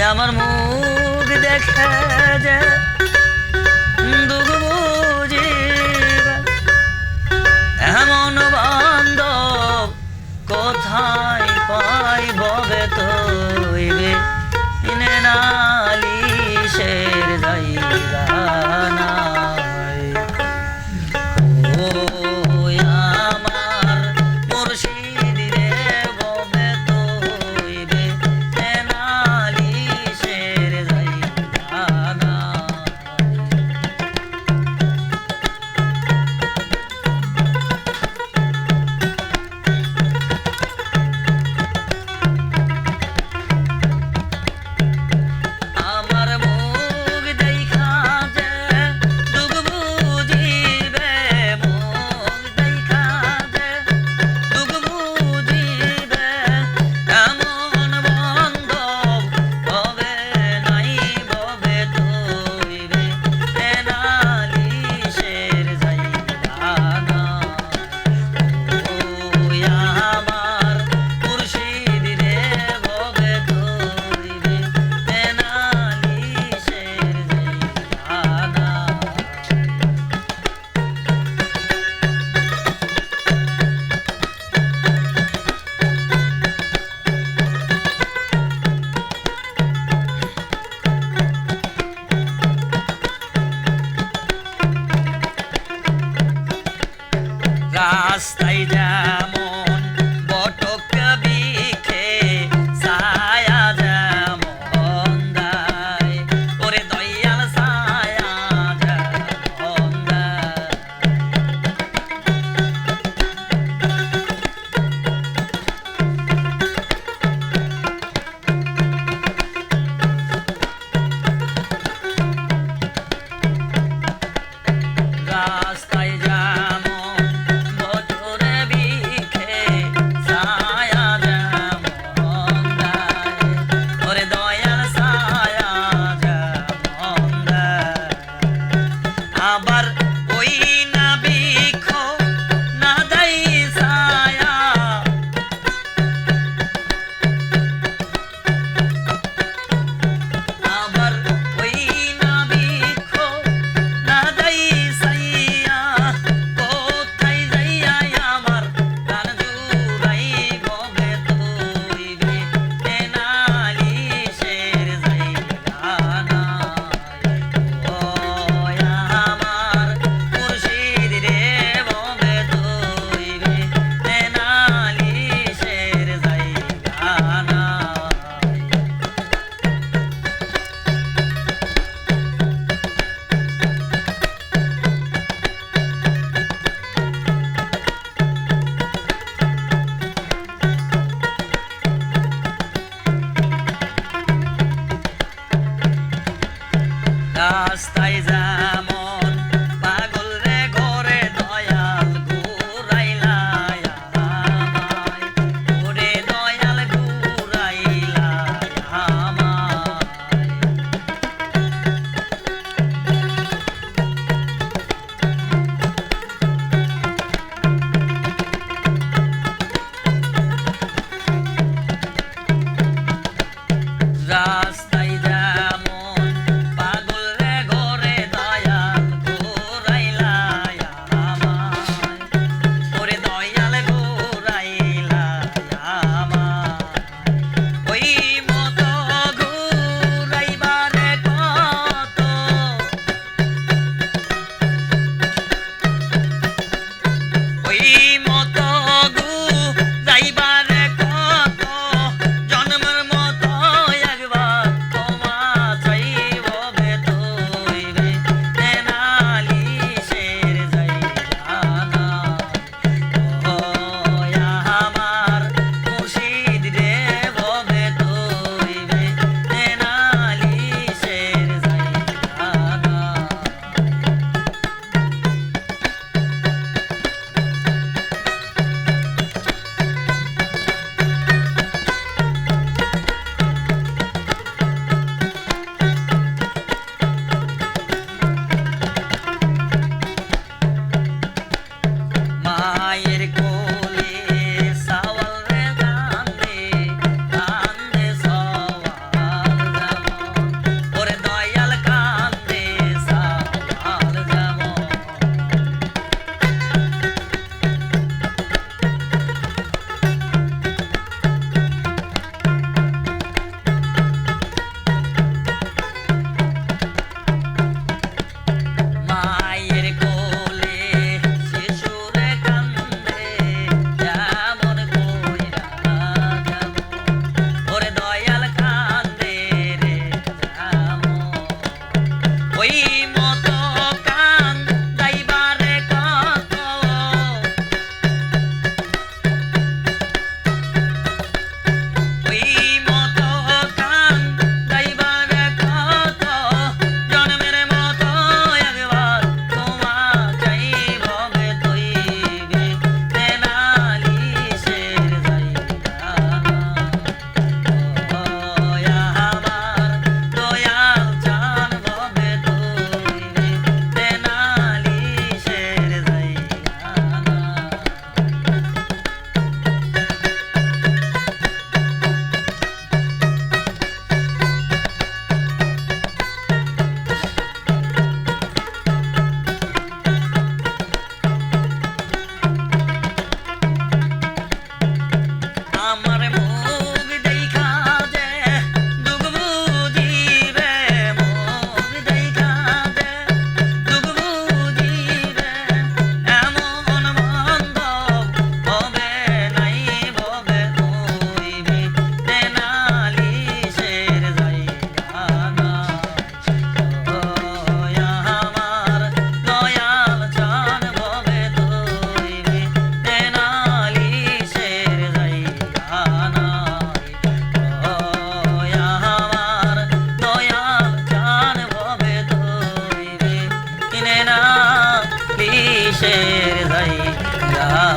আমার মুখ দেখে যে দুঃখ বুঝিবে এমন বান্ধব কোথায় পাইব বে তৈবে ইনে নালিশের জায়গা নাই ও আমার মুর্শিদ রে ববে তৈবে এ নালিশের জায়গা নাই আমার মুখ দেখা যে দুঃখ বুঝিবে মুখ দেখা যে দুঃখ বুঝিবে এমন বান্ধব হবে নাই ববে তৈবে এ নালিশের জায়গা নাই ও আমার মুর্শিদ রে ববে তৈবে এ নালিশের জায়গা নাই রাস্তায় যেমন বটক বিখে ছায়া যেমন দেয় ওরে দয়াল ছায়া যেমন দেয় রাস্তায় যেমন বটরে বিখে ছায়া যেমন দেয় ওরে দয়াল ছায়া যেমন দেয় আবার ওই না বৃক্ষ না দেয় ছায়া আবার ওই না বৃক্ষ না দেয় ছায়া কোথায় যাইয়া আমার প্রাণ জুড়াইব বে তৈবে এ নালিশের জায়গা নাই ও আমার মুর্শিদ রে ববে তৈবে এ নালিশের জায়গা নাই রাস্তায় যেমন পাগল রে ঘরে দয়াল ঘুরাইলা আমায় ওরে দয়াল ঘুরাইলা আমায় রাস্তায় যেমন পাগল রে ঘরে যায়